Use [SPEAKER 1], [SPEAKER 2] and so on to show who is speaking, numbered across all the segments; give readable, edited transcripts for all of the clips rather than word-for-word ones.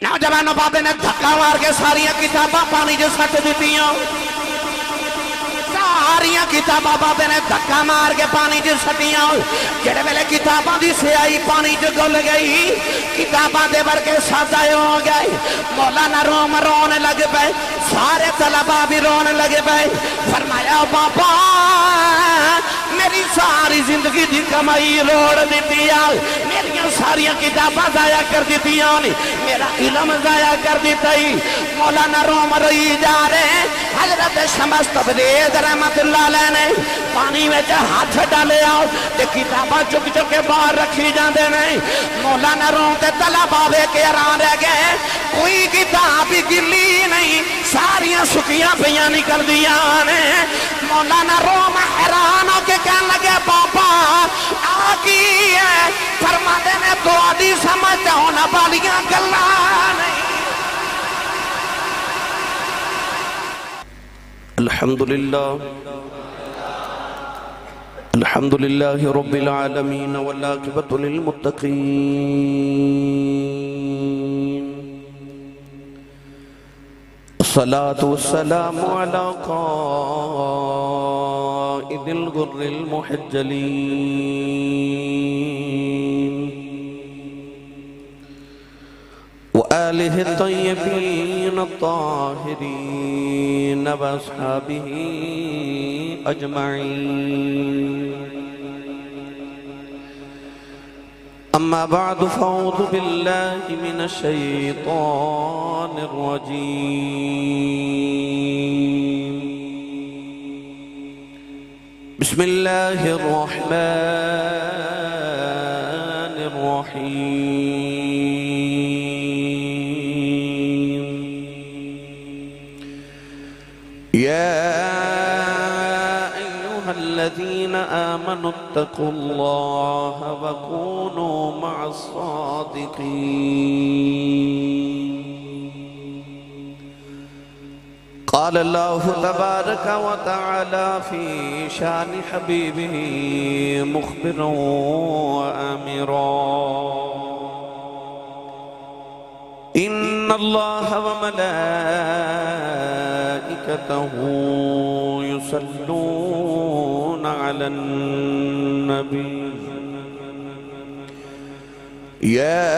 [SPEAKER 1] نوجوانوں بابے نے دھکا مار کے ساریاں کتاباں پانی جو سٹ دیتیاں ساریاں کتاباں بابے نے دھکا مار کے پانی جو سٹیاں جڑے ویلے کتاباں دی سیاہی پانی جو گل گئی کتاباں دے بر کے سازائے ہو گئے مولانا روم رونے لگ پے سارے طلباء بھی رونے لگے پے فرمایا بابا میری ساری زندگی دی کمائی روڑ دیتی ہے میری ساریاں کتاباں ضائع کر دیتی ہیں میرا علم ضائع کر دیتا ہی مولانا روم رہی جا رہے حضرت شمس تبریز رحمت اللہ علیہ نے پانی میں ہاتھ ڈالے آؤ تے کتاباں چک چک کے باہر رکھی جاندے نہیں مولانا روم تے طلباء بے کے حیران رہ گئے کوئی کتاب ہی گلی نہیں ساریاں سکیاں پیاں نکل دیا نے مولانا روم حیران ہو کے کہنے لگے بابا آگی ہے فرمانے نے تو آدھی سمجھ ہونا والیاں گلا نہیں
[SPEAKER 2] الحمدللہ رب العالمین والعاقبۃ للمتقین الصلاة والسلام علی قائد الغر المحجلین وآلہ الطیبین الطاہرین واصحابہ اجمعین اما بعد فاعوذ باللہ من الشیطان الرجیم بسم اللہ الرحمن الرحیم یا الذين آمنوا اتقوا الله وكونوا مع الصادقين قال الله تبارك وتعالى في شان حبيبه مخبرا وآمرا إن الله وملائكته يصلون على النبي يا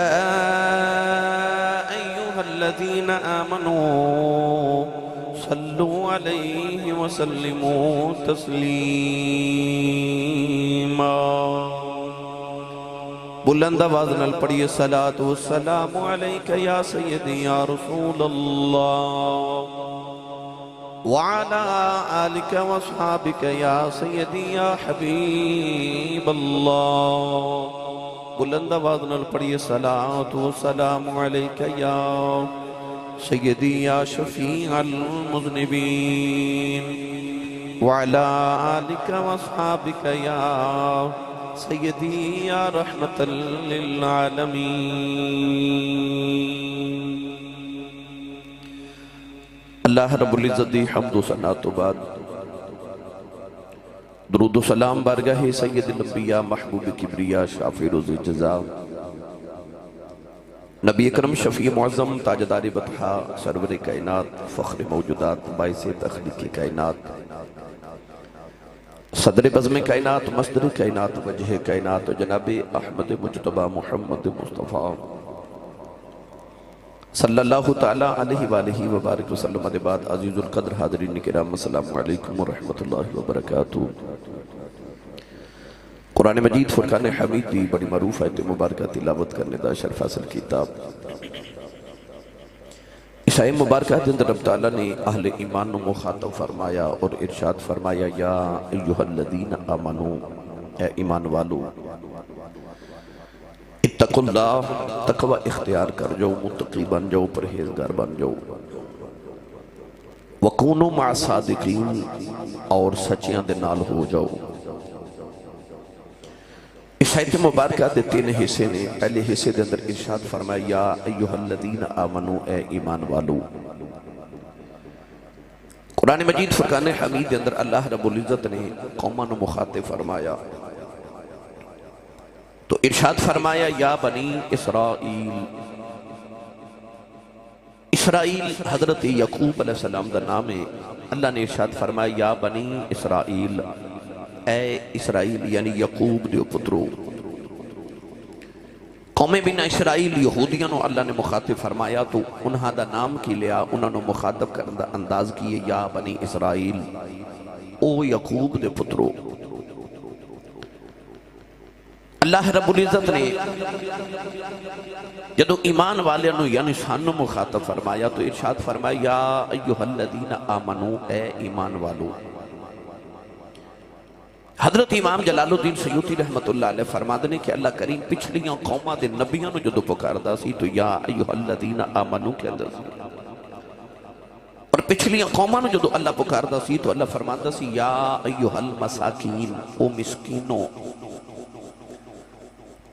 [SPEAKER 2] أيها الذين آمنوا صلوا عليه وسلموا تسليما بلند آواز نال پڑھیے صلاۃ والسلام علیک یا سیدی یا رسول اللہ وعلى آلك واصحابك يا سيدي يا حبيب الله بلند آواز نال پڑھیے صلاۃ والسلام علیک یا سیدی یا شفیع المذنبین وعلى آلك واصحابك يا سیدی یا رحمت للعالمین اللہ رب العزت دی حمد و ثنا تو بعد درود و سلام بارگاہ سید الانبیاء محبوب کبریا شافع روز جزا نبی اکرم شفیع معظم تاجدار بطحا سرور کائنات فخر موجودات باعث تخلیق کائنات صدر بزم کائنات مصدر کائنات وجہ کائنات جناب احمد مجتبہ محمد مصطفیٰ صلی اللہ تعالیٰ علیہ وآلہ وبارک وسلم علیہ بعد عزیز القدر حاضرین کرام السلام علیکم ورحمۃ اللہ وبرکاتہ قرآن مجید فرقان حمید دی بڑی معروف آیت مبارکہ تلاوت کرنے دا شرف حاصل کتاب اس آیت مبارکہ جندر رب تعالیٰ نے اہل ایمان نو مخاطب فرمایا اور ارشاد فرمایا یا ایوہ الذین آمنو اے ایمان والو اتقوا اللہ تقوی اختیار کر جاؤ متقی بن جاؤ پرہیزگار بن جاؤ وکونوا مع صادقین اور سچیاں دے نال ہو جاؤ اس آیت مبارکہ دے تین حصے نے پہلے حصے دے اندر ارشاد فرمایا یا ایوہ الذین آمنو اے ایمان والو قرآن مجید فرقان حمید دے اندر اللہ رب العزت نے قوماں نو مخاطب فرمایا تو ارشاد فرمایا یا بنی اسرائیل اسرائیل حضرت یعقوب علیہ السلام دا نام ہے. اللہ نے ارشاد فرمایا یا بنی اسرائیل، اے اسرائیل یعنی یعقوب دیو پترو. قوم بنا اسرائیل یہودیاں نو اللہ نے مخاطب فرمایا تو انہاں دا نام کی لیا، انہاں نو مخاطب کرن دا انداز کیے یا بنی اسرائیل، او یعقوب دے پترو. اللہ رب العزت نے جدو ایمان والے نو یعنی سانو مخاطب فرمایا تو ارشاد فرمایا یا ایہا الذین آمنو، اے ایمان والو. حضرت امام جلال الدین سیوطی رحمت اللہ علیہ فرماتے ہیں کہ اللہ کریم پچھلیاں قومہ دے نبیاں نو جدو پکاردا سی تو یا ایہا الذین آمنو کے اندر سی، اور پچھلیاں قومہ نو جدو اللہ پکاردا سی تو اللہ فرماتا سی یا ایہا المساکین، او مسکینوں.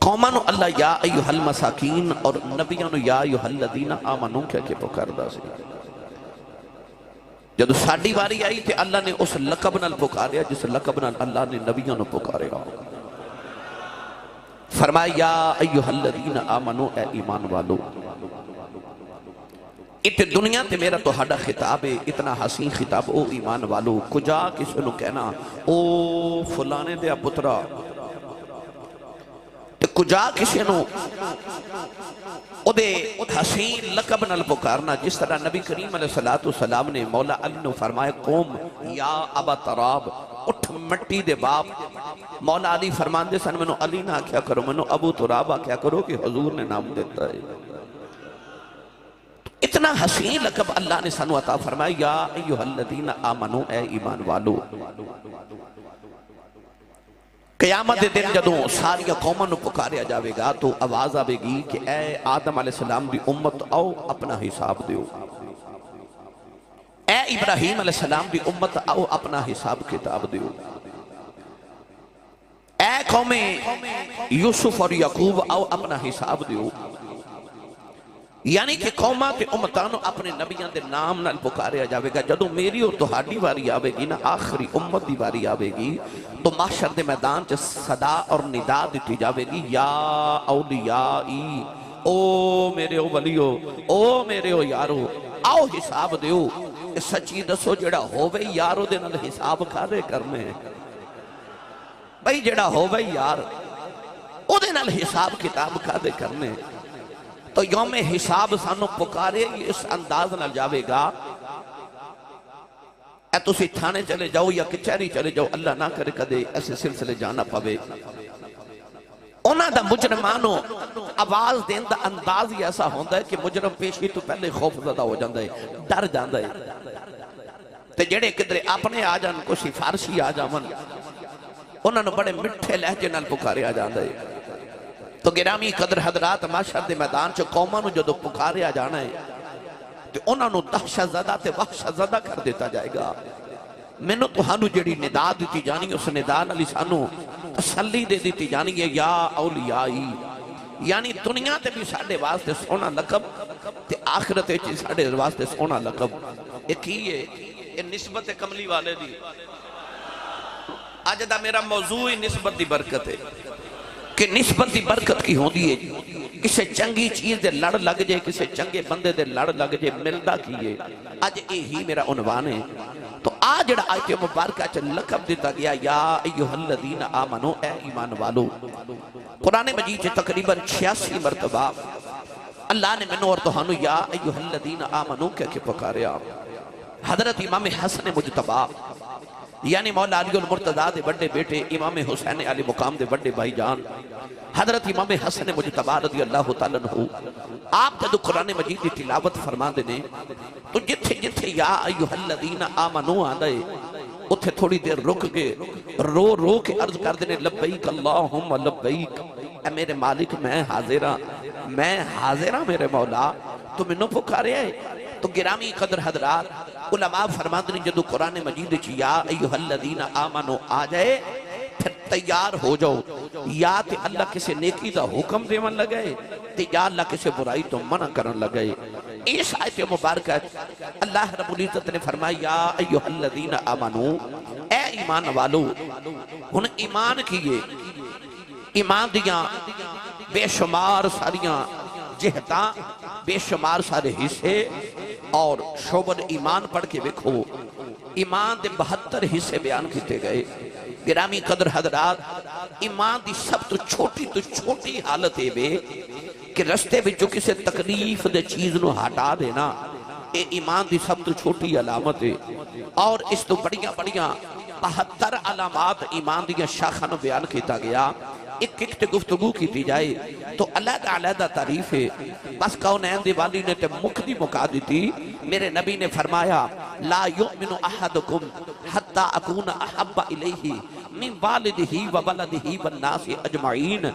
[SPEAKER 2] قومہ نو اللہ یا ایہا المساکین اور نبیاں نو یا ایہا الذین آمنو کہہ کے پکاردا سی. جدو ساڑی باری آئی تے اللہ نے اس لقب نال پکاریا جس لقب نال اللہ نے نبیوں نے پکاریا. فرمایا یا ایہا الذین آمنو، اے ایمان والو. ات دنیا تے میرا تو ہڈا خطاب ہے، اتنا حسین خطاب، او ایمان والو. کجا کسی نو کہنا او فلانے دیا پترا، تے کجا کسی نو او دے حسین لقب نال پکارنا. جس طرح نبی کریم علیہ السلام نے مولا علی نو فرمایا قوم یا ابا تراب، اٹھ مٹی دے باپ. مولا علی فرمان دے سن منو علی نہ کیا کرو، منو ابو تراب کیا کرو کہ حضور نے نام دیتا ہے. اتنا حسین لقب اللہ نے سانو عطا فرمایا یا ایہا الذین آمنو، اے ایمان والو. قیامت دن جدوں ساری قوموں نو پکاریا جاوے گا تو آواز آوے گی کہ اے آدم علیہ السلام دی امت آؤ اپنا حساب دیو، اے ابراہیم علیہ السلام دی امت آؤ اپنا حساب کتاب دیو، اے قوم یوسف اور یعقوب آؤ اپنا حساب دیو. یعنی کہ قومہ تے امتانو اپنے نبیاں دے نام نال پکاریا جاوے گا. جدو میری اور تہاڈی واری آوے گی نا، آخری امت دی واری آوے گی تو محشر دے میدان چ صدا اور ندا دیتی جاوے گی یا اولیائی، او میرے او ولیو، او میرے او یارو، آؤ حساب دیو. سچی دسو جڑا ہووے یارو دے نال حساب کھارے کرنے بھئی، جڑا ہووے یار او دے نال حساب کتاب کھارے کرنے. تو یوم حساب سانو پکارے اس انداز نہ جاوے گا. اے تسی تھانے چلے جاؤ یا کچہری چلے جاؤ، اللہ نہ کرے کدے ایسے سلسلے جانا پوے. انہاں دا مجرمانو آواز دین دا انداز ہی ایسا ہوندہ ہے کہ مجرم پیشی تو پہلے خوف زدہ ہو جاندہ ہے، ڈر جاندہ ہے. تے جڑے کدرے اپنے آ جان، کچھ فارسی آ جاون، انہاں نے بڑے مٹھے لہجے نال پکارے آ جاندہ ہے. تو گرامی قدر حضرات محشر دے میدان چ قوماں نو جدو پکاریا جانا ہے تو انہاں نو دہشت زدہ تے وحشت زدہ کر دیتا جائے گا. مینوں تہانو جڑی ندا دیتی جانی اس ندا نال سانو تسلی دے دیتی جانی ہے یا اولیائی. یعنی دنیا تے بھی ساڈے واسطے سونا لقب تے آخرت وچ ساڈے واسطے سونا لقب. ایک ہی ہے یہ نسبت کملی والے دی. اج دا میرا موضوع نسبت دی برکت ہے کہ نسبت دی برکت کی ہوندی ہے. کسے چنگی چیز دے لڑ لگ جائے، کسے چنگے بندے دے لڑ لگ جائے، ملدہ کیے. آج یہی میرا عنوان ہے. تو آج جڑا آیت مبارکہ چ لقب دیتا گیا یا ایہا الذین آمنو، اے ایمان والو. قرآن مجید سے تقریباً 86 مرتبہ اللہ نے منو اور تہانو یا ایہا الذین آمنو کہہ کے پکاریا. حضرت امام حسن مجتبی یعنی مولا علی المرتضیٰ دے بڑے بیٹے امام حسین علی مقام دے بڑے بھائی جان حضرت امام حسن مجتبی رضی اللہ تعالیٰ عنہ، آپ جدو قرآن مجید کی تلاوت فرما دینے تو جتھے جتھے یا ایہا الذین آمنو آدھے اتھے تھوڑی دیر رک گئے، رو رو کے عرض کر دینے لبیک اللہم لبیک، اے میرے مالک میں حاضرہ میرے مولا، تو منو پکارے آئے. تو گرامی قدر حضرات علماء فرماندنی جدو قرآن مجید یا ایہا الذین آمنو آ جائے پھر تیار ہو جاؤ. یا تے اللہ کسے نیکی دا حکم دیون لگئے تے یا اللہ کسے برائی تو منع کرن لگئے. اس آیت مبارکہ اللہ رب العزت نے فرمایا یا ایہا الذین آمنو، اے ایمان والو. ہن ایمان کیے، ایمان دیاں بے شمار ساریاں جہتاں بے شمار سارے حصے اور شعبۃ ایمان پڑھ کے دیکھو ایمان دے 72 حصے بیان کیتے گئے گرامی قدر حضرات ایمان دی سب تو چھوٹی حالت ہے بے کہ رستے بھی جو کسے تکلیف دے چیز نو ہٹا دینا اے ایمان دی سب تو چھوٹی علامت ہے اور اس تو بڑیاں 72 علامات ایمان دیا شاخہ نو بیان کیتا گیا ایک تے گفتگو کی جائے تو علیحدہ تعریف ہے بس کونین دیوالی نے تے مکھ دی مکا دیتی میرے نبی نے فرمایا لا یؤمن احدکم حتی اکون احب الیہ من والدہی و ولدہی والناس اجمعین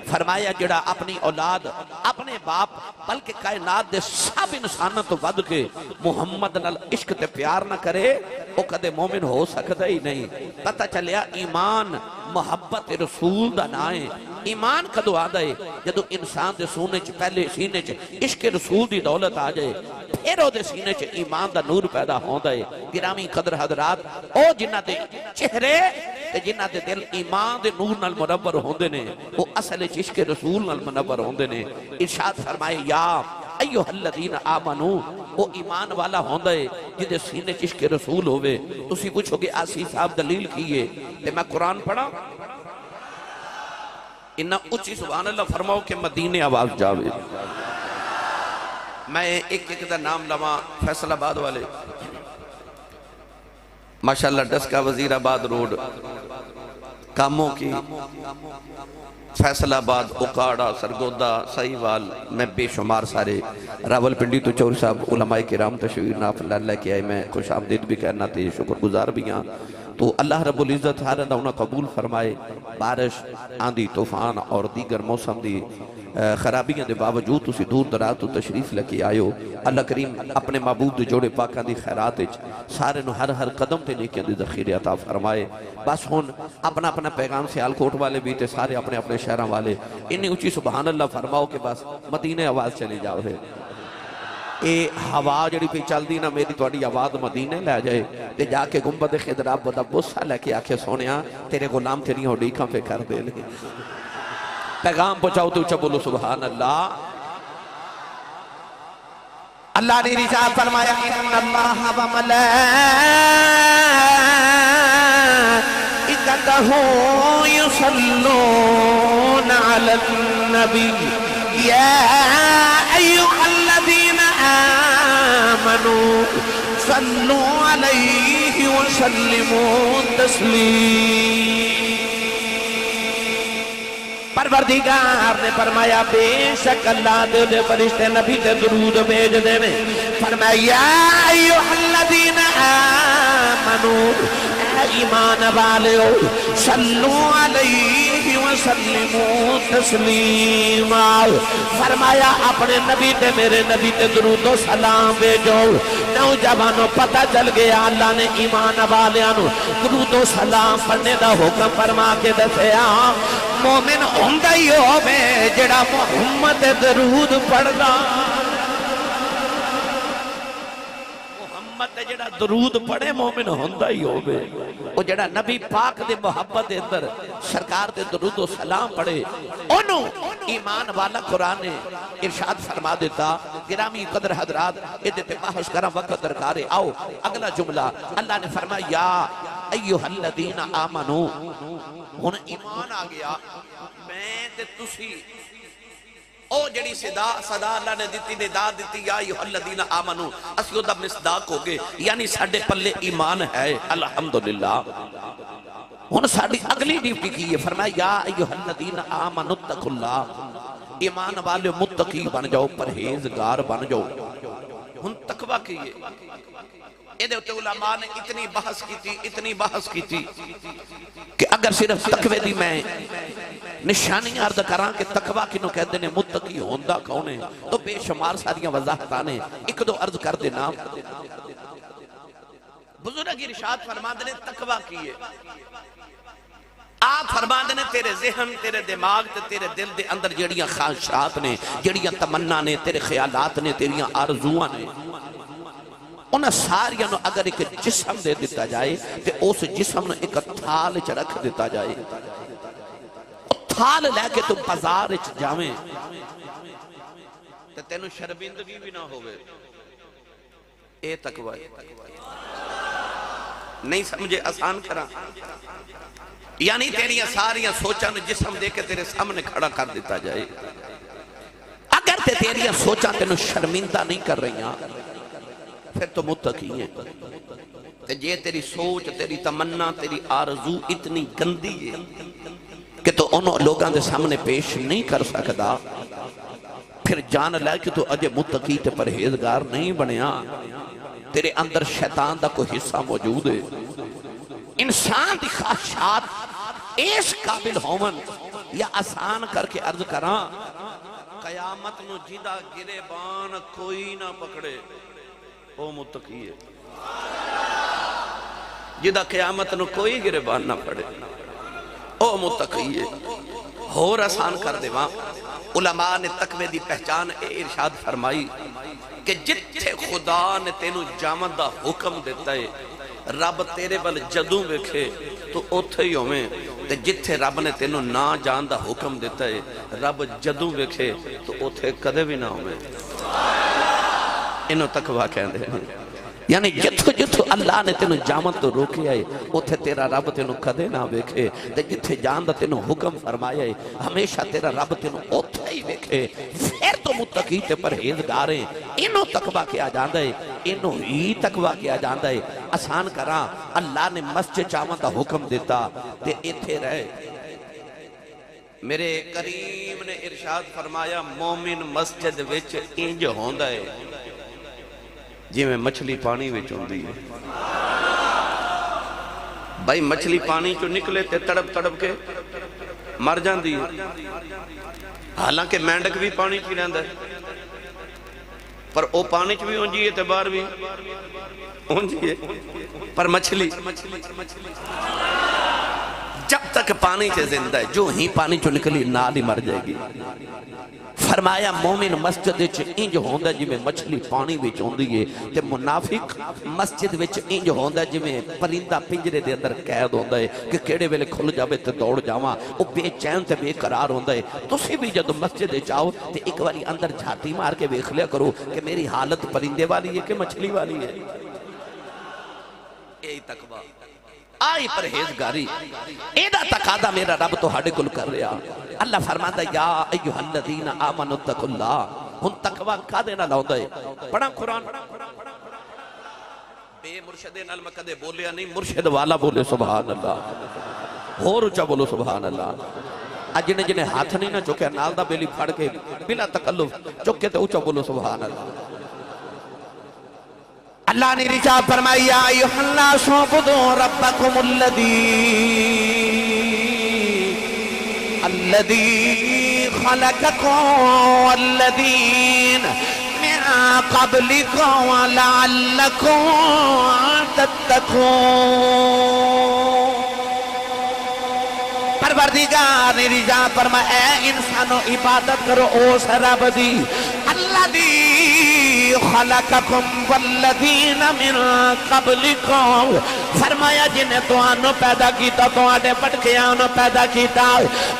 [SPEAKER 2] فرمایا جڑا اپنی اولاد اپنے باپ بلکہ کائنات دے سب انسانوں تو ود کے محمد نال عشق تے پیار نہ کرے وہ کدے مومن ہو سکتا ہی نہیں پتہ چلیا ایمان محبت رسول دا نائیں ایمان کدو آ دے جدو انسان دے سونے چ پہلے سینے چ عشق رسول دی دولت آ جائے پھر او دے سینے چ ایمان دا نور پیدا ہوں دے گرامی قدر حضرات او جنہ دے چہرے تے جنہ دے دل ایمان دے نور نال منور ہوندے نے وہ اصل عشق رسول نال منور ہوندے نے ارشاد فرمائے یا ایوہ الذین آمنو وہ ایمان والا ہوندے جدے سینے عشق رسول ہوئے اسی پوچھو گے آسی صاحب دلیل کیے تے میں قرآن پڑھا انہا اچھی سبحان اللہ فرماؤ کہ مدینے آواز جاوے میں ایک دا نام لما فیصل آباد والے ماشاءاللہ ڈسکا وزیر آباد روڈ کاموں کی فیصل آباد اکاڑا سرگودہ سہیوال میں بے شمار سارے راول پنڈی تو چور صاحب علماء کرام تشویر نافل اللہ کے آئے میں خوش آمدید بھی کہنا تھے شکر گزار بھی ہاں تو اللہ رب العزت ہر انہوں قبول فرمائے بارش آندھی طوفان اور دیگر موسم دی خرابیاں دے باوجود اسی دور دراز تو تشریف لکی آئے ہو اللہ کریم اپنے معبود دے جوڑے پاکاں دی خیرات سارے نو ہر قدم تے نیکیاں دی ذخیرے عطا فرمائے بس ہون اپنا پیغام سیال کوٹ والے بھی تے سارے اپنے شہران والے انہیں اچھی سبحان اللہ فرماؤ کہ بس مدینے آواز چلی جاؤ ہے اے ہوا جڑی پہ چل دی نا میری توڑی آواز مدینے لے جائے تے جا کے گنبد خضراب بدا بسا لے کے آکھے سونیا تیرے غلام تیری ہوڈیکاں پہ کر دے لے پیغام پہنچاؤ تو اچھا بولو سبحان اللہ
[SPEAKER 1] اللہ نے رسالت فرمایا ان اللہ و ملائکتہ یصلون علی النبی یا ایوہ الذین آمنوا صلوا علیہ وسلموا تسلیم پروردگار نے فرمایا بے شک اللہ دے فرشتے نبی تے درود بھیج دے میں فرمایا یا ایوہ الذین آمنوا اے ایمان والے صلو علیہ وسلموا تسلیما فرمایا اپنے نبی تے میرے نبی تے درود و سلام بھیجو نوجوانوں پتہ چل گیا اللہ نے ایمان والیاں نو درود و سلام پڑھنے دا حکم فرما کے دسیا مومن ہوندہ ہی ہووے جڑا محمد درود پڑھدا محمد جڑا درود پڑھے مومن ہوندہ ہی ہووے وہ جڑا نبی پاک دے محبت دے اندر سرکار دے درود و سلام پڑھے انہوں ایمان والا قرآن نے ارشاد فرما دیتا گرامی قدر حضرات ادھتے بحث کرم وقت درکارے آؤ اگلا جملہ اللہ نے فرمایا یا ایوہ الذین آمنو ہن ایمان آ گیا میں تے تسی او جڑی صدا اللہ نے دیتی ندا دیتی یا ایوہ الذین آمنو اسیو دا مصداق ہو گئے یعنی ساڑھے پلے ایمان ہے الحمدللہ ہن ساڑھی اگلی ڈیوٹی کی ہے فرمایا یا ایوہ الذین آمنو اتقوا اللہ ایمان والے متقی بن جاؤ پرہیزگار بن جاؤ ہن تقوی کی ہے ایدے ہوتے علماء نے اتنی بحث کی تھی کہ اگر صرف تقوی دی میں نشانی عرض کران کہ تقوی کنو کہتے ہیں متقی ہوندہ کھونے تو بے شمار ساریاں وضاحتانے ایک دو عرض کر دینا بزرگ ارشاد فرماندے نے تقوی کی ہے آپ فرماندے نے تیرے ذہن تیرے دماغ تیرے دل دے اندر جڑیاں خواہشات نے جڑیاں تمنا نے تیرے خیالات نے تیریاں آرزوਆਂ نے انہاں ساریاں نو اگر ایک جسم دے دیتا جائے تے اس جسم نو ایک تھال چ رکھ دیتا جائے تھال لے کے تم بازار چ جاویں
[SPEAKER 2] تے تینوں شرمندگی بھی نہ ہوئے، اے تقوی نہیں سمجھے آسان کرا، یعنی تیریاں ساریاں سوچاں جسم دے کے تیرے سامنے کھڑا کر دیتا جائے، اگر تے تیریاں سوچاں تینوں شرمندہ نہیں کر رہی ہیں پھر تو متقی ہیں۔ تے جے تیری سوچ، تیری تمنا، تیری آرزو اتنی گندی ہے کہ تو انہوں لوگاں دے سامنے پیش نہیں کر سکتا، پھر جان لے کہ تو اجے متقی تے پرہیزگار نہیں بنیا، تیرے اندر شیطان دا کوئی حصہ موجود ہے۔ انسان دی خواہشات اس قابل ہومن یا آسان کر کے عرض کراں، قیامت نو جیدہ گریبان کوئی نہ پکڑے او متقی ہے، جیدہ قیامت نو کوئی گریبان نہ پڑے او متقی ہے۔ اور آسان کر دے وہاں علماء نے تقوی دی پہچان ارشاد فرمائی کہ جتھے خدا نے تینوں جامن دا حکم دیتا ہے رب تیرے بل جدوں ویکھے تو اوتھے ہی ہوئے، تے جتھے رب نے تینوں نہ جان دا حکم دیتا ہے رب جدوں ویکھے تو اوتھے کدے بھی نہ ہوئے، انہوں تقوی کہندے ہیں۔ یعنی جتھو جتھو اللہ نے تینوں جامن تو روکے آئے اتھے تیرا رب تینوں کدے نہ ویکھے، تے جتھے جان دا تینوں حکم فرمایا ہے ہمیشہ تیرا رب تینوں اتھے ہی ویکھے، پھر تو متقی تے پرہیزگار ہیں۔ انہوں تقوی کیا جاندہ ہے، انہوں ہی تقوی کیا جاندہ ہے۔ آسان کراں، اللہ نے مسجد جامن دا حکم دیتا تے اتھے رہے، میرے کریم نے ارشاد فرمایا مومن مسجد وچ انج ہوندہ ہے جی میں مچھلی پانی وچ ہوندی ہے۔ بھائی مچھلی پانی چو نکلے تے تڑپ تڑپ کے مر جاندی ہے، حالانکہ مینڈک بھی پانی چی رہندا ہے پر او پانی چ بھی ہونجی ہے تے باہر بھی ہونجی ہے، پر مچھلی جب تک پانی چ زندہ ہے جو ہی پانی چو نکلی نال ہی مر جائے گی۔ فرمایا مومن مسجد وچ انج ہوندا جویں مچھلی پانی وچ ہوندی ہے، تے منافق مسجد وچ انج ہوندا جویں پرندہ پنجرے دے اندر قید ہوندا ہے کہ کیڑے ویلے کھل جاوے تے دوڑ جاواں، او بے چین تے بے قرار ہوندا ہے۔ تسی بھی جدوں مسجد وچ آؤ تے ایک واری اندر جھاتی مار کے ویکھ لیا کرو کہ میری حالت پرندے والی ہے کہ مچھلی والی ہے۔ یہی تقوی آئی پرہیزگاری، ایدہ تقاضا میرا رب تو ہاڑے کل کر رہا۔ اللہ فرماتا یا ایوہ الذین آمنوا اتقوا اللہ، ہن تقوی کا دینا لاؤں ہے۔ پڑھا قرآن بے مرشد نال مکدے بولیا نہیں، مرشد والا بولے سبحان اللہ، اور اچھا بولو سبحان اللہ۔ آج جنہیں ہاتھ نہیں نہ چکے نال دا بیلی پھڑ کے بلا تکلف چکے تے اچھا بولو سبحان اللہ۔
[SPEAKER 1] اللہ نے رجاب فرمائی یا ایوہ الناس اعبدوا ربکم الذی خلقکم والذین من قبلکم لعلکم تتقون۔ پروردگار نے رجاب فرمایا اے انسانو عبادت کرو اس رب دی الذی خلقکم والذین من قبلکم، فرمایا جنہیں توانو پیدا کیتا توانے پٹکیانو پیدا کیتا،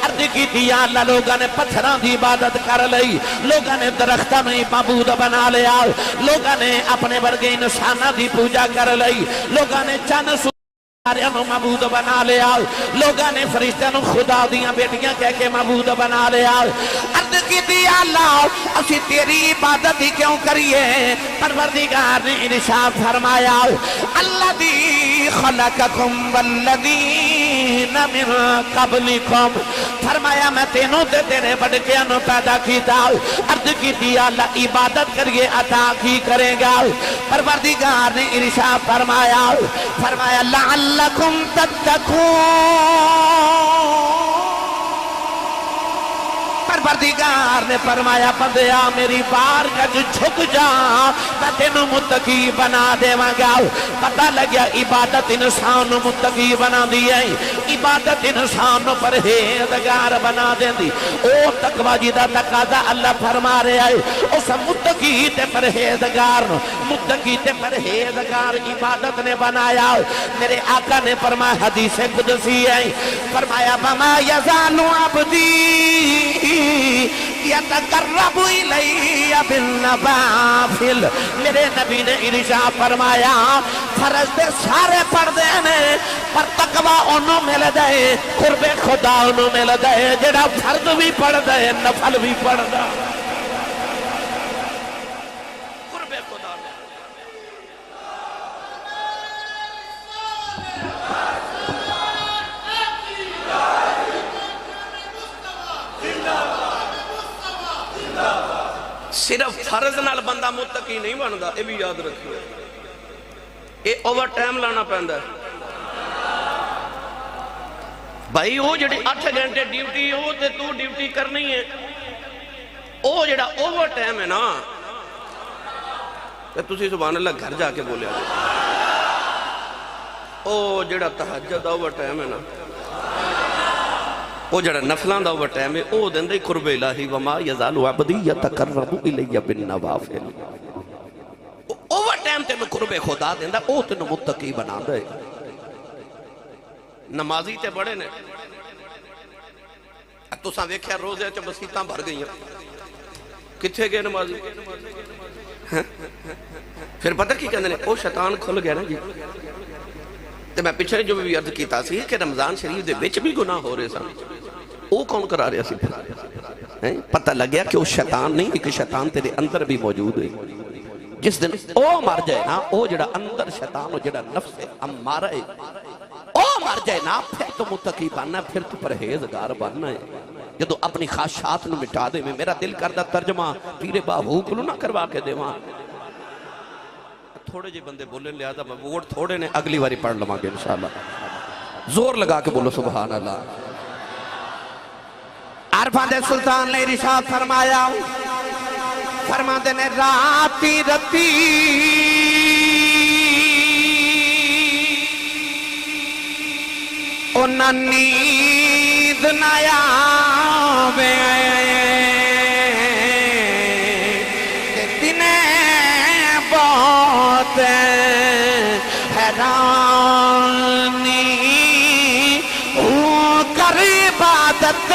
[SPEAKER 1] عرض کیتی یا اللہ لوگاں نے پتھران دی عبادت کر لئی، لوگاں نے درختہ میں معبود بنا لیا، لوگاں نے اپنے ورگے انسانہ دی پوجا کر لئی، لوگاں نے چند سارے معبود بنا لیا، لوگاں نے فرشتوں خدا دیاں بیٹیاں کہہ کے معبود بنا لیا۔ عرض کی دیا اللہ اسی تیری عبادت ہی کیوں کریے؟ پروردگار نے ارشاد فرمایا الذی خلقکم والذین من قبلکم، فرمایا میں تینوں تے تیرے بڑکیاں نو پیدا کیتا۔ عرض کی دیا اللہ عبادت کریے عطا کی کرے گا؟ پروردگار نے ارشاد فرمایا لعلکم تتقون، پروردگار نے فرمایا بندیا میری بارگاہ جھک جا میں تینوں متقی بنا دے گا۔ پتہ لگیا عبادت انسان متقی بنا دی ہے، عبادت انسان پرہیزگار بنا دے دی۔ او تقوی جی دا تقاضا اللہ فرما رہا ہے اس متقی تے پرہیزگار متقی تے پرہیزگار عبادت نے بنایا۔ میرے آقا نے فرمایا حدیث قدسی ہے، فرمایا وما یزال عبدی یتقرب الی بالنوافل، میرے نبی نے ارشاد فرمایا فرض دے سارے پڑھدے نے پر تقوی انہوں مل دے، قرب خدا انہوں مل دے جڑا فرض بھی پڑھ دے نفل بھی پڑھ دے۔ قرب خدا صرف فرض نال بندہ متقی نہیں بندا، یہ بھی یاد رکھو، یہ اوور ٹائم لانا پیندا ہے بھائی۔ وہ جڑی 8 گھنٹے ڈیوٹی ہو تے تو ڈیوٹی کرنی ہے، وہ جڑا اوور ٹائم ہے نا تے تسی سبحان اللہ گھر جا کے بولیا جائے، وہ جڑا تہجد اوور ٹائم ہے نا، وہ جڑا نفلان دا اوور ٹائم ہے، وہ دن دے قرب الہی وما یزال عبدی یتقرب الی بالنوافل، اوور ٹائم تے میں قرب خدا دیندا، وہ تینوں متقی بنا دے۔ نمازی تے بڑے نے تساں ویکھیا روزے چ مسیتاں بھر گئیاں، کتھے گئے نمازی؟ پھر پتہ کی کہندے نے او شیطان کھل گیا نا جی۔ تے میں پچھے جو بھی عرض کیتا سی کہ رمضان شریف دے وچ بھی گناہ ہو رہے سن، او کون کرا رہا سی؟ پتہ لگیا کہ وہ شیطان نہیں، کہ شیطان تیرے اندر بھی موجود ہے۔ جس دن او مر جائے نا، او جڑا اندر شیطان، او جڑا نفس امارہ ہے، او مر جائے نا، پھر تو متقی بننا ہے، پھر تو پرہیزگار بننا ہے۔ جدو اپنی خواہشات نو مٹا دے، میں میرا دل کردہ ترجمہ پیر باہو کلو نہ کروا کے دے وہاں تھوڑے جی بندے بولے لہذا ووٹ تھوڑے نے، اگلی واری پڑھ لما گے انشاءاللہ، زور لگا کے بولو سبحان اللہ۔ عرفان دے سلطان نے ارشاد فرمایا، فرما دے نے راتی رتی انہاں نیند نیا وے دنے بہت حیرانی کر عبادت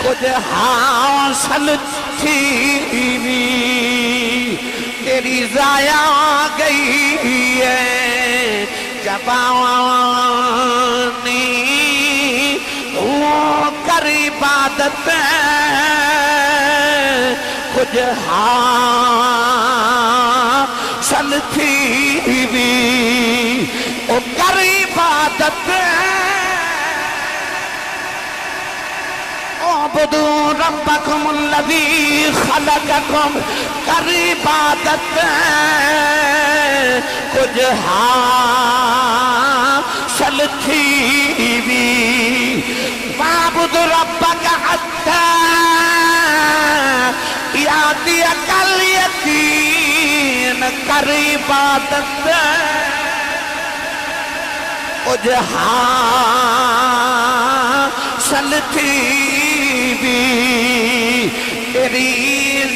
[SPEAKER 1] کچھ حاصل تھی تیری ضائع گئی ہے جوانی وہ کر عبادت کچھ حاصل تھی وہ کر عبادت اعبدوا ربکم الذی خلقکم کر عبادت کچھ حاصل تھی بھی واعبد ربک حتی یاتیک الیقین کر عبادت کچھ حاصل تھی بھی تیری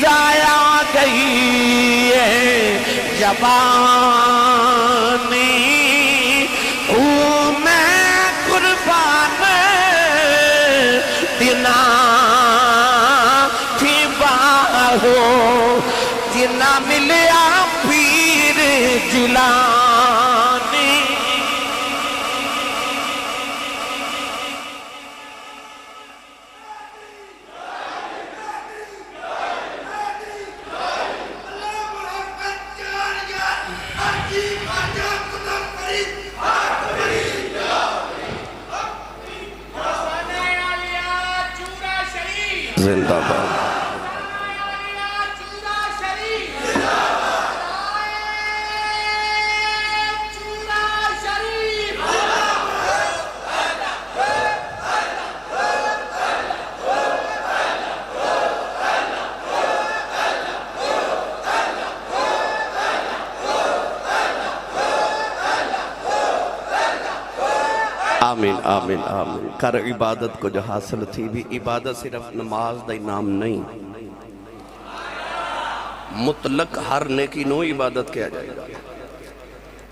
[SPEAKER 1] ضائع گئی ہے جوانی ہوں میں قربان دینا تھی باہو جنا ملیا پیر جلانی۔ زندہ باد آمین آمین آمین۔ کر عبادت کو جو حاصل تھی بھی، عبادت صرف نماز دا نام نہیں، مطلق ہر نیکی نو عبادت کیا جائے گا۔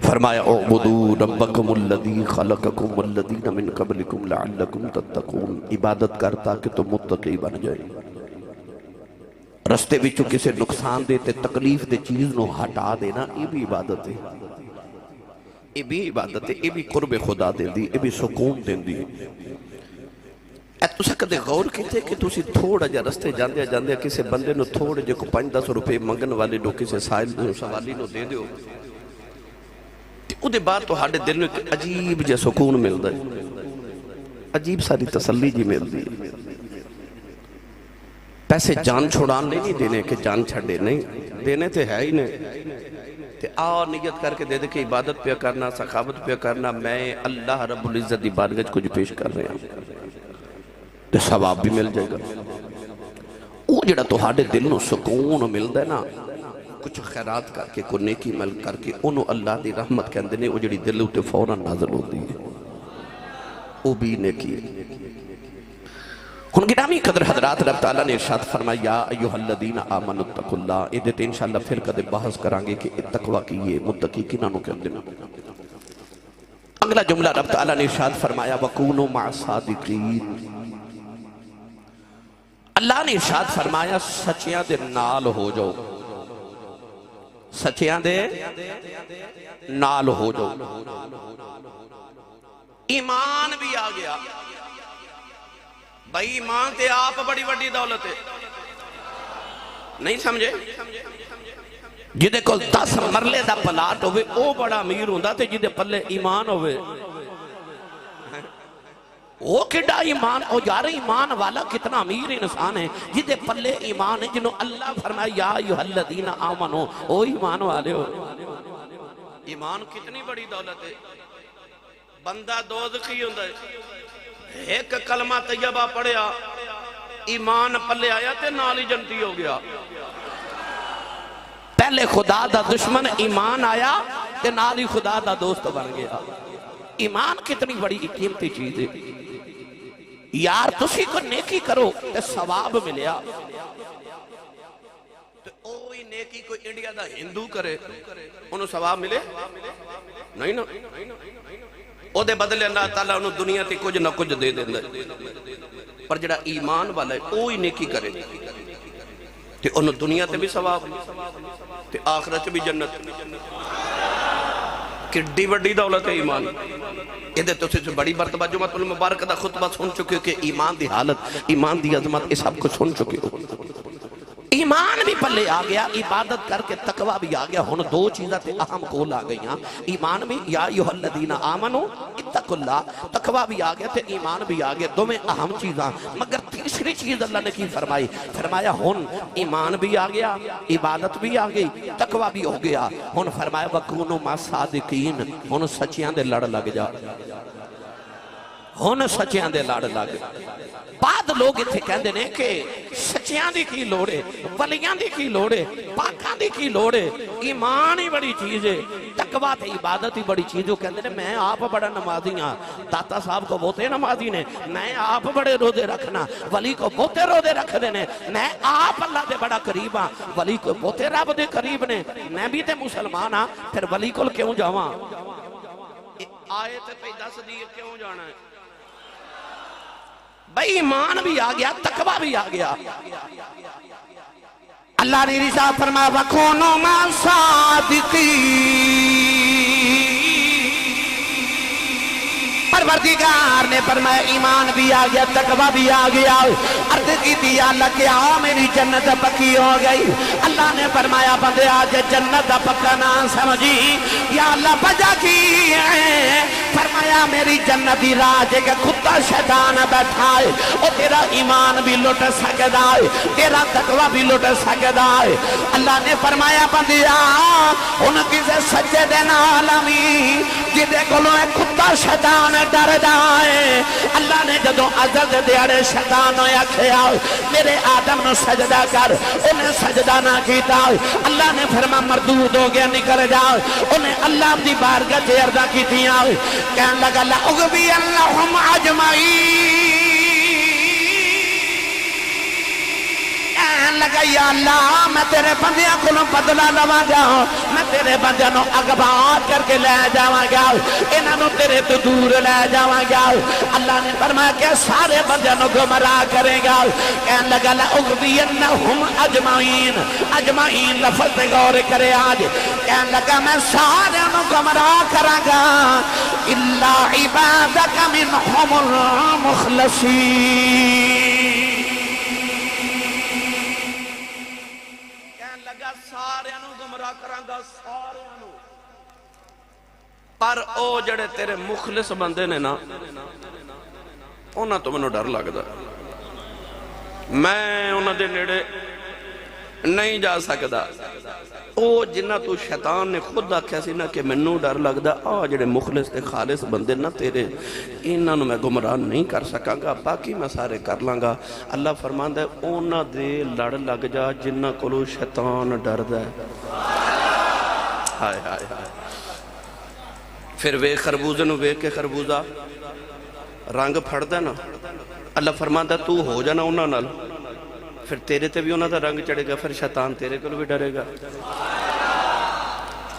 [SPEAKER 2] فرمایا اعبدوا ربکم الذی خلقکم والذین من قبلکم لعلکم تتقون، عبادت کر تاکہ تم متقی بن جائے۔ رستے وچوں کسے نقصان دے تے تکلیف دے چیز نو ہٹا دینا، یہ بھی عبادت ہے، یہ بھی عبادت ہے، یہ بھی قرب خدا دے دی، یہ بھی سکون دے دی۔ اے تسا کدے غور کیتے کہ تسی تھوڑا جا رستے جاندے جاندے کسے بندے نو تھوڑے جے کو 5-10 روپے منگن والے نو کسے سوالی نو دے دیو، او دے بعد تو ہاڑے دل میں عجیب جے سکون ملدا ہے، عجیب ساری تسلی جی ملدی ہے۔ پیسے جان چھوڑان نہیں دینے کہ جان چھڑے نہیں دینے تے ہے ہی نہیں، تے آ نیت کر کے دے دے کہ عبادت پہ کرنا، سخاوت پہ کرنا، میں اللہ رب العزت دی بارگاہ کچھ پیش کر رہے ہیں تے ثواب بھی مل جائے گا۔ وہ جڑا تو ہاڑے دل نو سکون ملدا ہے نا، کچھ خیرات کر کے کوئی نیکی مل کر کے انہوں اللہ دی رحمت کے اندر نے وہ جڑی دل ہوتے فوراً نازل ہوتی ہے، وہ بھی نیکی ہے۔ ہن گرامی قدر حضرات، رب تعالیٰ نے ارشاد فرمایا یا ایھا الذین آمنوا اتقوا اللہ، یہ دیتے انشاءاللہ پھر کدے بحث کریں گے کہ تقوی کی یہ متقی کنہاں نو کہندے نے۔ اگلا جملہ رب تعالیٰ نے ارشاد فرمایا وَکُونُوا مَعَ الصَّادِقِینَ، اللہ نے ارشاد فرمایا سچیاں دے نال ہو جاؤ، سچیاں دے نال ہو جاؤ۔ ایمان بھی آ گیا بھائی، ایمان تے آپ بڑی بڑی دولت ہے، نہیں سمجھے؟ جدے کو 10 مرلے دا پلاٹ ہوئے او بڑا امیر ہوندا تے جدے پلے ایمان ہوئے وہ کڈا ایمان، او یار ایمان والا کتنا امیر انسان ہے جدے پلے ایمان ہے، جنہوں اللہ فرمایا یا ایھا الذین آمنو، او ایمان والے ہو۔ ایمان کتنی بڑی دولت ہے۔ بندہ دوزخی ہوندا ہے، ایک کلمہ طیبہ پڑھیا، ایمان پلے آیا تے نالی جنتی ہو گیا۔ پہلے خدا دا دشمن ایمان آیا تے نالی خدا دا دوست بن گیا۔ ایمان کتنی بڑی قیمتی چیز ہے یار، تسی کو نیکی کرو تے ثواب ملیا، تے اوہی نیکی کوئی انڈیا دا ہندو کرے انہوں ثواب ملے نہیں نا، او دے بدلے اللہ تعالیٰ انہوں دنیا تے کچھ نہ کچھ دے دیں، پر جڑا ایمان والا ہے اوہی نیکی کرے تے انہوں دنیا تے بھی ثواب تے آخرت بھی جنت۔ کڈی بڑی دولت ہے ایمان۔ یہ تو سے بڑی مرتبہ جمعۃ المبارک دا خطبہ سن چکے ہو کہ ایمان دی حالت، ایمان دی عظمت، یہ سب کو سن چکے ہو۔ ایمان بھی پلے آ گیا، عبادت کر کے تقوی بھی آ گیا۔ ہن دو چیزاں تے اہم کول آ گئیاں، ایمان بھی یا ایھا الذین آمنو اتقوا اللہ، تقوی بھی آ گیا تے ایمان بھی آ گیا، دونوں اہم چیزاں۔ مگر تیسری چیز اللہ نے کی فرمائی، فرمایا ہن ایمان بھی آ گیا، عبادت بھی آ گئی، تقوی بھی ہو گیا، ہن فرمایا وَکُونُوا مَعَ الصَّادِقِینَ، ہن سچیاں دے لڑ لگ جا، ہن سچیاں دے لڑ لگ۔ بعد لوگ اتھے کہندے نے کہ سچیاں دی کی لوڑے، ولیاں دی کی لوڑے، پاکاں دی کی لوڑے، ایمان ہی بڑی چیز ہے، تقویٰ تے عبادت ہی بڑی چیز ہے۔ کہندے نے میں آپ بڑا نمازی ہاں، داتا صاحب کو بہتے نمازی نے، میں آپ بڑے روزے رکھنا، ولی کو بہتے روزے رکھ دینے، میں آپ اللہ دے بڑا قریب ہاں، ولی کو بہتے رب دے قریب نے، میں بھی تے مسلمان ہاں، پھر ولی کو کیوں جاواں؟ آئے تے پہ 10 دیئے کیوں جانا ہے؟ بھئی ایمان بھی آ گیا، تقوی بھی آ گیا۔
[SPEAKER 1] اللہ نے رضا فرمایا وَکُونُوا مَعَ الصَّادِقِینَ، پروردگار نے فرمایا ایمان بھی آ گیا، تقوی بھی آ گیا۔ عرض کی تھی یا اللہ کہ آؤ میری جنت پکی ہو گئی۔ اللہ نے فرمایا بندے آج جنت پکا نہ سمجھی، یا اللہ وجہ کی ہے؟ فرمایا میری جنتی راج کے کتا شیطان بیٹھا ہے، اور تیرا ایمان بھی لٹ سکتا ہے، تیرا تقوی بھی لٹ سکتا ہے۔ اللہ نے فرمایا بندیا ان کسے سچے دے نال آویں جدے کولوں اے کتا شیطان ڈر جائے۔ اللہ نے جدوں ازل دے دیاڑے شیطان نو آکھیا میرے آدم نو سجدہ کر، انہیں سجدہ نہ کیتا، اللہ نے فرمایا مردود ہو گیا نکل جا۔ انہیں اللہ دی بارگاہ تے عرضاں کیتیاں، کہنے لگا لأغوی اللہم اجمعین، کہن لگا یا اللہ میں تیرے بندیاں کو بدلہ لوا گا میں تیرے بندیاں نو اگوا کر کے لے جاواں گا انہاں نو تیرے تو دور لے جاواں گا اللہ نے فرمایا کہ سارے بندیاں نو گمراہ کرے گا کہن لگا لأغوینہم اجمعین اجمعین لفظ پہ غور کرے آج کہن لگا میں سارے نو گمراہ کراں گا الا عبادک منہم المخلصین
[SPEAKER 2] گمراہ کرانگا سارے پر او جڑے تیرے مخلص بندے نے نا اونا تو منو ڈر لگدا میں اونا دے نیڑے نہیں جا سکدا او جنہ تو شیطان نے خود آکھیا سی نا کہ منو ڈر لگدا جڑے مخلص تے خالص بندے نا تیرے انہاں نو میں گمراہ نہیں کر سکاں گا باقی میں سارے کر لاں گا اللہ فرماندا ہے اونا دے لڑ لگ جا جنہ کولو شیطان ڈردا ہے ہائے ہائے ہائے پھر وے خربوزے نو وے کے خربوزہ رنگ پھڑدا نا اللہ فرماندا ہے تو ہو جانا انہاں نال پھر تیرے تے بھی انہاں دا رنگ چڑھے گا پھر شیطان تیرے کولو بھی ڈرے گا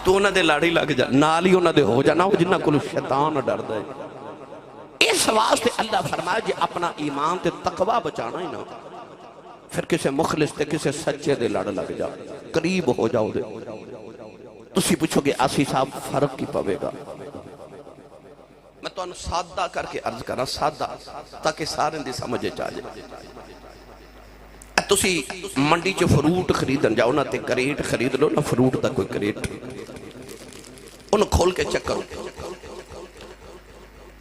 [SPEAKER 2] تو انہاں دے لاڑی لگ جا نال ہی انہاں دے ہو جانا وہ جنہ کولو شیطان ڈردا ہے اس واسطے اللہ فرمایا جی اپنا ایمان تے تقوی بچانا ہی نہ پھر کسے مخلص تے کسے سچے دے لڑ لگ جا قریب ہو جاؤ دے تسی پوچھو گے آسی صاحب فرق کی پوے گا میں تو انہوں سادہ کر کے عرض کرنا سادہ تاکہ سارے دی سمجھے چاہے تسی منڈی چو فروٹ خریدن جاؤ نا تے کریٹ خرید لو نا فروٹ دا کوئی کریٹ انہوں کھول کے چک کرو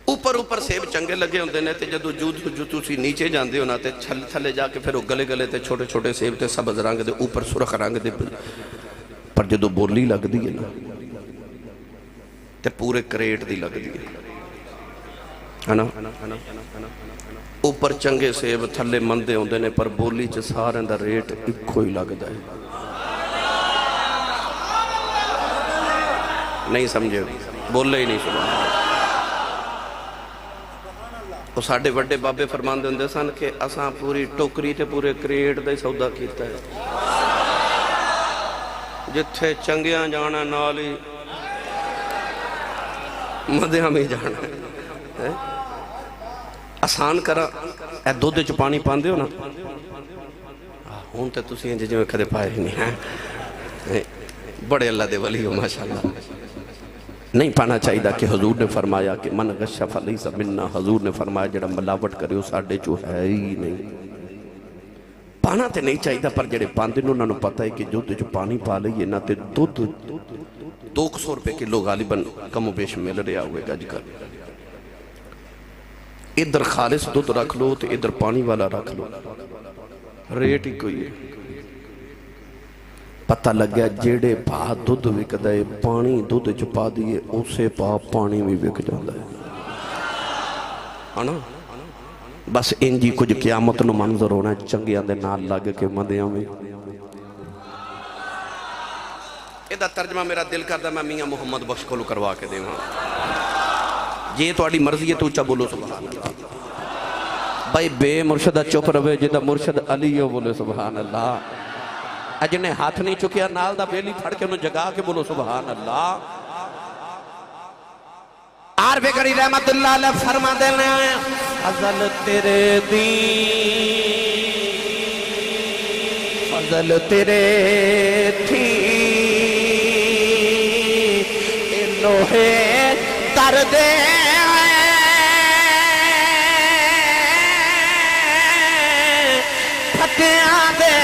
[SPEAKER 2] اوپر سیب چنگے لگے ہوندے نے تے جدو جو تسی نیچے جاندے ہو نا تے تھلے جا کے پھر وہ گلے گلے تے چھوٹے چھوٹے سیب تے سبز رنگ دے اوپر سرخ رنگ دے پر جدو بولی لگ دی ہے نا تے پورے کریٹ دی لگ دی ہے نا اوپر چنگے سیب تھلے مندے ہوندے نے پر بولی چ سارے دا ریٹ اکو ہی لگ دا ہے نہیں سمجھے بولے ہی نہیں سبحان وہ ساڑھے وڈے بابے فرمان دے سن کہ اساں پوری ٹوکری تے پورے کریٹ دا ہی سودا کیتا ہے جتھے چنگیاں جانا نالی مدیاں میں جانا ہے آسان کرا اے دو دے چو پانی پان دے ہو نا ہون تے تسی انجے جو میں کدے پائے ہی نہیں ہیں بڑے اللہ دے ولی ہو ماشاءاللہ نہیں پانا چاہیے دا کہ حضور نے فرمایا کہ من غشف لیس مننا حضور نے فرمایا جڑا ملاوٹ کرے ہو ساڑھے جو ہے ہی نہیں پانا تے نہیں چاہیے دا پر جڑے پاندے نو نانو پتہ ہے کہ جو تے جو پانی پا لئیے نا تے 200 روپے کلو غالباً کم و بیش مل رہا ہوئے گا جکر ادھر خالص دودھ رکھ لو تو ادھر پانی والا رکھ لو ریٹ ہی کوئی ہے پتہ لگ گیا جیڑے پا دودھ وک دے پانی دودھ چپا دیئے اسے پا پانی بھی وک جاندہ ہے نا بس انجی کچھ قیامت نو منظر ہونا ہے چنگیاں دے نال لگ کے مدیاں میں ایدہ ترجمہ میرا دل کردہ میں میاں محمد بخش کو کروا کے دیں یہ تو آڑی مرضی ہے تو اچھا بولو سبحان اللہ بھائی بے مرشدہ چپ روے جدہ مرشد علی بولے سبحان اللہ اجنے ہاتھ نہیں چکیا نال دا بیلی پھڑ کے انہوں جگا کے بولو سبحان اللہ عارف کری رحمت اللہ علیہ فرما دینے آئے فضل تیرے دین فضل تیرے تھی لوہے درد پھٹیاں دے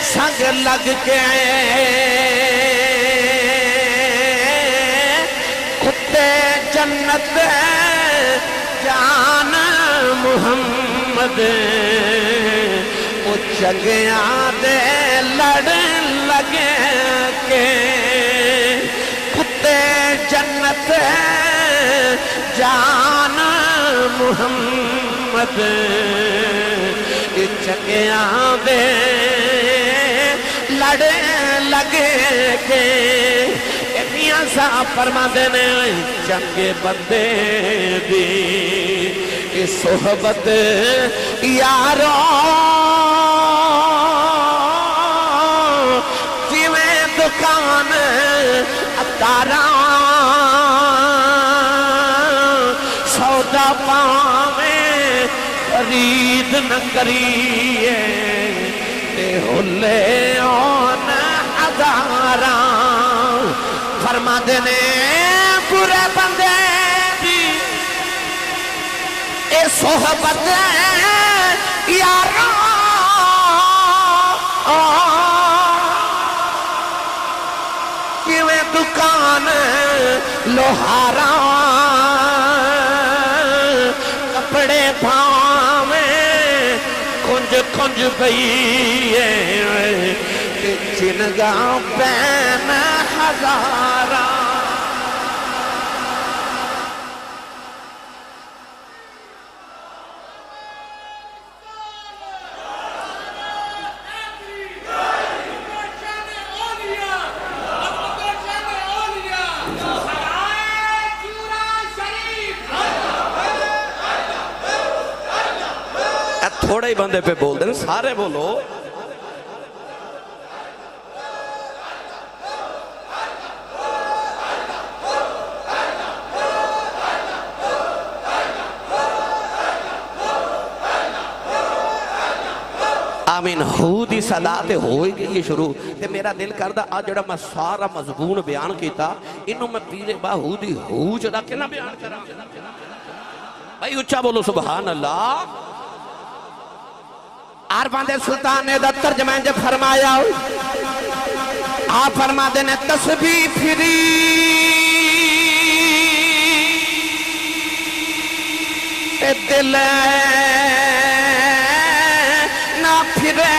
[SPEAKER 2] سنگ لگ کے کتے جنت جان محمد وہ چنگیاں دے لڑ لگے کے کتے جنت جان محمد چنگیاں دے لڑ لگے کے میاں صاحب فرما دینے چنگے بندے دی صحبت یاروں
[SPEAKER 1] دکان اتارا سودا پاویں خرید نہ کریے تے ہلے آن ہزاراں فرما دینے برے بندے دی اے صحبت یاراں کیویں دکان لوہاراں کپڑے بھاویں کنج کنج پئیے تے چنگاں پین ہزاراں
[SPEAKER 2] تھوڑے ہی بندے پہ بول دیں سارے بولو آمین ہو دی صلاح تے ہوئی گئی شروع تے میرا دل کردہ آج جڑا میں سارا مضمون بیان کیتا انہوں میں پیرے با ہو دی ہو جڑا کہ نہ بیان کرا بھائی اچھا بولو سبحان اللہ
[SPEAKER 1] عرفان دے سلطان نے دا ترجمہ جو فرمایا آپ فرما دینے تسبیح پھری تے دل نہ پھرے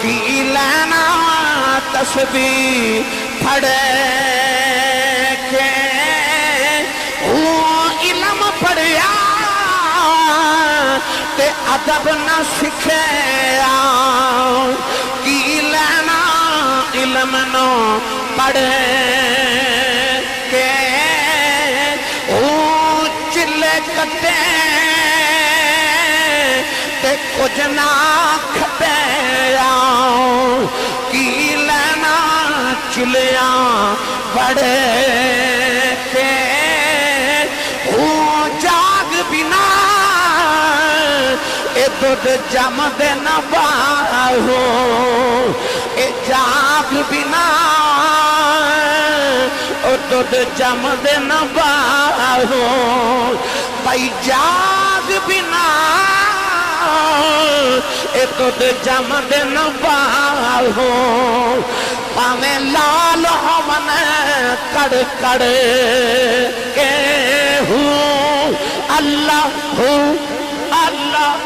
[SPEAKER 1] کی لینا تسبیح پھڑے کے وہ علم پڑھیا تے ادب نہ سکھے کی لینا علم نو پڑھے کے او چلے کٹے تے کچھ نہ کھٹے کی لینا چلیاں پڑھے کے او جاگ بنا اے دودھ جم دے نہ باہو اے جاگ بنا اے دودھ جم دے نہ باہو بھائی جاگ بنا اے دودھ جم دے نہ باہو پاویں لال ہون کڑ کڑ کے ہوں اللہ ہوں اللہ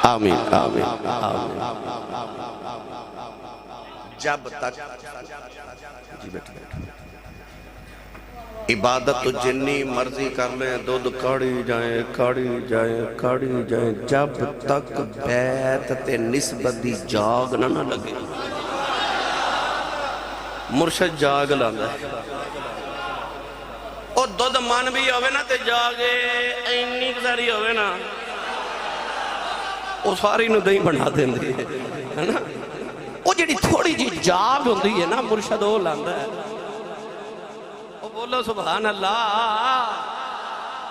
[SPEAKER 2] آمین آمین آمین جب تک جی بیٹھے عبادت تو جنی مرضی کر لیں دودھ کاڑی جائیں جب تک بیت تے نسبت دی جاگ نہ لگے مرشد جاگ لاندہ ہے او دودھ مان بھی ہوئے نا تے جاگے اینی کساری ہوئے نا وہ ساری نو دہیں بنا دیں دے ہے نا وہ جڑی تھوڑی جی جاگ ہوندی ہے نا مرشد ہو لاندہ ہے وہ بولو سبحان اللہ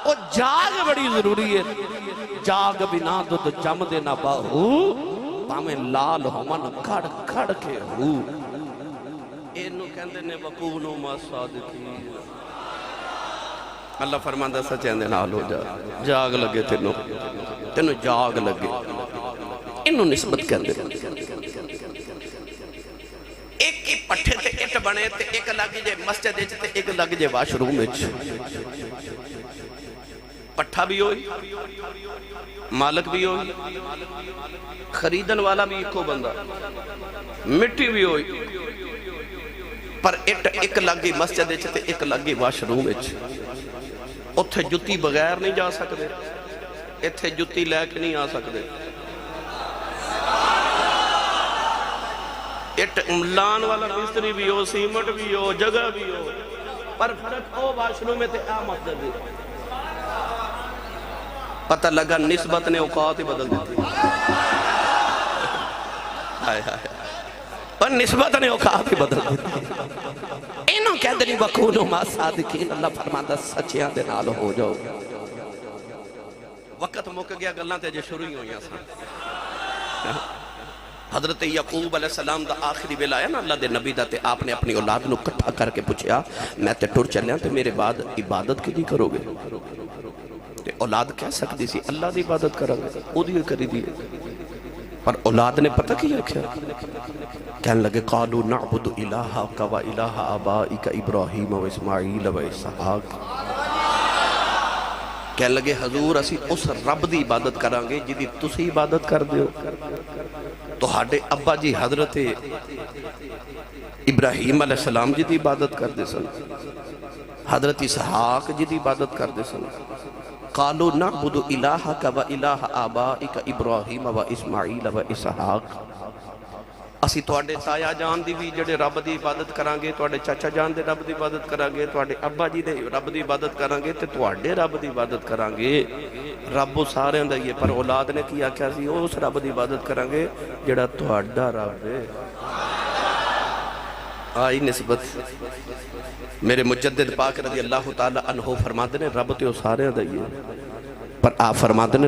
[SPEAKER 2] وہ جاگ بڑی ضروری ہے جاگ بنا دودھ جم دے نہ باہو پامیں لال ہمن کھڑ کھڑ کے ہو اینو کہندے نے وقونو ما صادقین اللہ فرماندہ سچین دے نال ہو جا جاگ لگے تینو جاگ لگے انہوں نسبت کر دے ایک کی پٹھے تے اٹ بنے تے ایک لگ جے مسجد تے ایک لگ جے واش روم پٹھا بھی ہوئی مالک بھی ہوئی خریدن والا بھی ایکو بندہ مٹی بھی ہوئی پر ایک لگی مسجد تے ایک لگی واش روم اتھے جتی بغیر نہیں جا سکتے اتھے جتی لے کے نہیں آ سکتے لان والا مستری بھی ہو سیمٹ بھی ہو جگہ بھی ہو پر فرق او واش روم تے آ مسجد دی پتہ لگا نسبت نے اوقات ہی بدل دیتی پر نسبت نے اوقات ہی بدل دیتی انہوں کہتے نہیں وَقُولُوا مَعَ الصَّادِقِينَ اللہ فرماتا سچیاں دے نال ہو جاؤ وقت مک گیا گلاں تے جے شروع ہی ہوئیاں سن حضرت یعقوب علیہ السلام دا آخری ویلا ہے نا اللہ دے نبی دا تے آپ نے اپنی اولاد نو کٹھا کر کے پوچھیا میں تے ٹر چلیاں تے میرے بعد عبادت کی نہیں کرو گے تے اولاد کہہ سکتی سی اللہ دی عبادت کرو گے او دی کری دی پر اولاد نے پتہ کیا کیا کہنے لگے قالوا نعبد الہک و الہ آبائک ابراہیم و اسماعیل و اسحاق کہنے لگے حضور اسی اس رب دی عبادت کرانگے جدی تسی عبادت کر دیو تو ہاڑے ابا جی حضرت ابراہیم علیہ السلام جی دی عبادت کر دے سن حضرت اسحاق جی دی عبادت کر دے سن قالوا نعبد الہک و الہ آبائک ابراہیم و اسماعیل و اسحاق اسی توڑے تایا جان دی بھی جڑے رب دی عبادت کرانگے توڑے چاچا جان دے رب دی عبادت کرانگے توڑے ابا جی دے رب دی عبادت کرانگے تے توڑے رب دی عبادت کرانگے رب سارے اندر یہ پر اولاد نے کیا کیا سی اس رب دی عبادت کرانگے جڑا توڑا رب دے آئی نسبت میرے مجدد پاک رضی اللہ تعالیٰ عنہ فرماتے نے رب تے سارے اندر یہ پر آپ فرماتے نے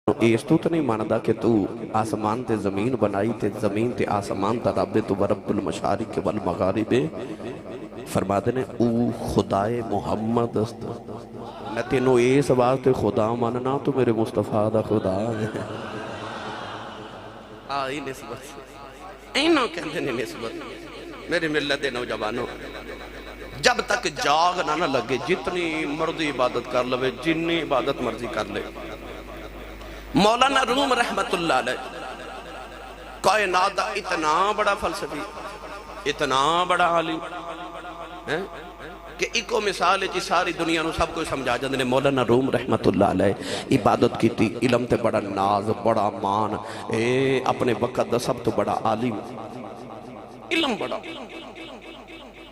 [SPEAKER 2] اس تو نہیں ماندا کہ تو آسمان تے زمین بنائی تے زمین تے آسمان تا رب تو رب المشارق والمغارب فرماتے نے او خدائے محمد است میں تینوں اس واسطے خدا ماننا تو میرے مصطفیٰ دا خدا ہے آئی نسبت اینوں کہتے ہیں نسبت میرے ملت نوجوانوں جب تک جاگ نہ لگے جتنی مرضی عبادت کر لے جنی عبادت مرضی کر لے مولانا روم رحمت اللہ علیہ کائنات دا اتنا بڑا فلسفی اتنا بڑا عالم کہ ایکو مثال ہے جی ساری دنیا نو سب کو سمجھا جاندے نے مولانا روم رحمت اللہ علیہ عبادت کی تھی علم تے بڑا ناز بڑا مان اپنے وقت دا سب تو بڑا عالم علم بڑا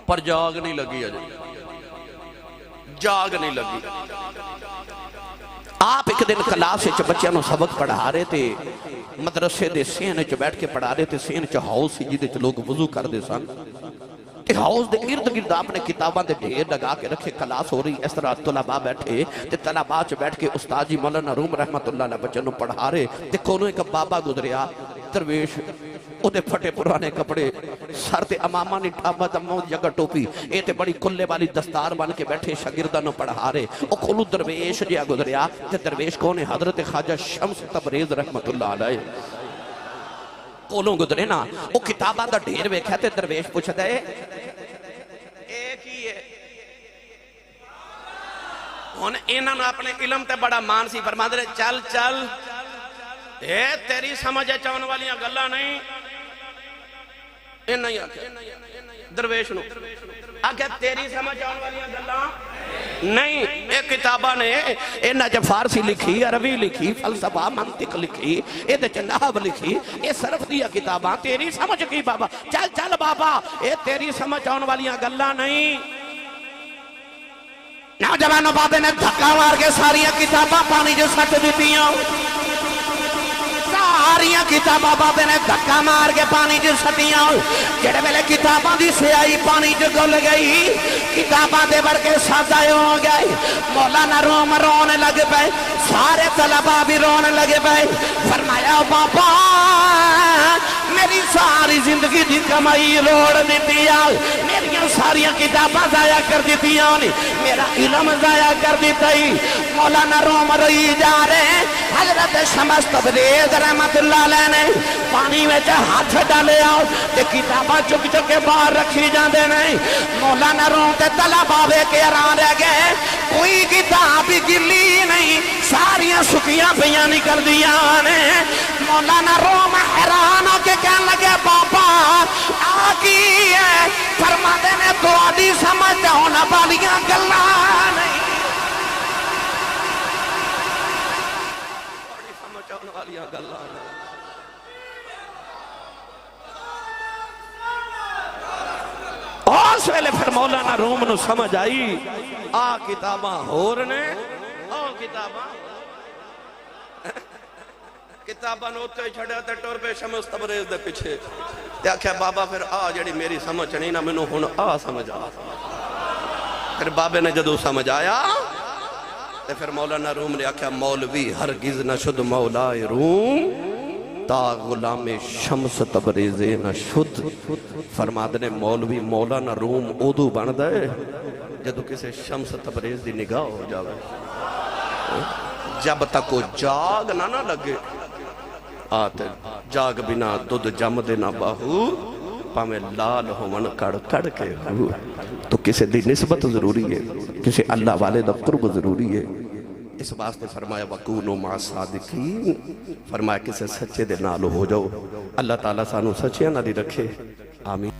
[SPEAKER 2] پر جاگ نہیں لگی اجے جاگ نہیں لگی آپ ایک دن کلاس وچ بچیاں نو سبق پڑھا رہے تھے مدرسے دے سین وچ بیٹھ کے پڑھا رہے تھے سین وچ ہاؤس سی جدے لوگ وضو کر دے سن تے ہاؤس دے ارد گرد آپ نے کتاباں دے ڈھیر لگا کے رکھے کلاس ہو رہی اس طرح طلباء بیٹھے تے طلباء وچ بیٹھ کے استاد جی مولانا روم رحمت اللہ علیہ بچوں نو پڑھا رہے تے کونوں ایک بابا گزریا درویش او دے پھٹے پرانے کپڑے سر تے امامہ نے ٹھابا تمام جگہ ٹوپی اے تے بڑی کلے والی دستار بن کے بیٹھے شاگرداں نو پڑھا رہے او کولو درویش جیا گزریا تے درویش کون ہے حضرت خواجہ شمس تبریز رحمت اللہ علیہ کولوں گزرے نا او کتاباں دا ڈھیر ویکھیا تے درویش پوچھدا ہے ایک ہی ہے ہن انہاں نے اپنے علم تے بڑا مان سی فرماندے نے چل چل اے تیری سمجھے چون والیاں گلاں نہیں نہیں آکھیا درویش نو آکھیا تیری سمجھ آن والیاں گلاں نہیں ایک کتابہ نے انہاں چ فارسی لکھی عربی لکھی فلسفہ منطق لکھی اے تے نحو لکھی اے صرف دیا کتاباں تیری سمجھ کی بابا چل چل بابا اے تیری سمجھ آن والیاں گلاں نہیں
[SPEAKER 1] نوجوانوں بابے نے دھکا مار کے ساری کتاباں پانی جو سٹ دیتیاں ساریاں کتاباں بابے نے دھکا مار کے پانی جو سٹیاں جڑے ویلے کتاباں دی سیاہی پانی جو گل گئی کتاباں دے بڑھ کے سازائے ہو گئے مولانا روم رونے لگ پے سارے طلباء بھی رونے لگے پے فرمایا بابا میری ساری زندگی دی کمائی روڑ دیتی میری ساری کتاباں ضائع کر دیتی میرا علم ضائع کر دیتا ہی مولانا روم رہی جا رہے ہیں حضرت شمس تبریز رحمت اللہ علیہ نے پانی میں ہاتھ ڈالے آؤ تے کتاباں چک چک کے باہر رکھی جاندے نہیں مولانا روم تے طلب آوے کے ران رہ گئے کوئی کتاب گلی نہیں ساریاں سکیاں پیاں نکل دیا نے مولانا روم حیران ہو کے کہنے لگے بابا آگی ہے فرماتے نے تو آدھی سمجھتے ہونا بالیاں گلہ نہیں
[SPEAKER 2] بڑی سمجھ ہونے والیاں گلہ نہیں اس ویلے پھر مولانا روم نو سمجھ آئی آ کتاباں ہور نے کتاباں نوتے چھڑے تے ٹور پہ شمس تبریز دے پیچھے تے آکھیا بابا پھر جڑی میری سمجھ نہیں نا مینوں ہن سمجھ آ پھر بابے نے جدو سمجھ آیا تے پھر مولانا روم نے آکھیا مولوی ہرگز نہ شد مولائے روم تا غلام شمس تبریز نہ شد فرماد نے مولوی مولانا روم اودو بن دے جدو کسے شمس تبریز دی نگاہ ہو جاوے جب تک وہ جاگ نہ لگے آتے جاگ بنا دودھ جم دینا باہو پامے لال ہومن کڑ کڑ کے ہو تو کسے دی نسبت ضروری ہے کسے اللہ والے دا قرب ضروری ہے اس واسطے فرمایا وَكُونُوا مَعَ الصَّادِقِينَ فرمایا کسے سچے دے نالو ہو جاؤ اللہ تعالیٰ سانو سچیاں نہ دی رکھے آمین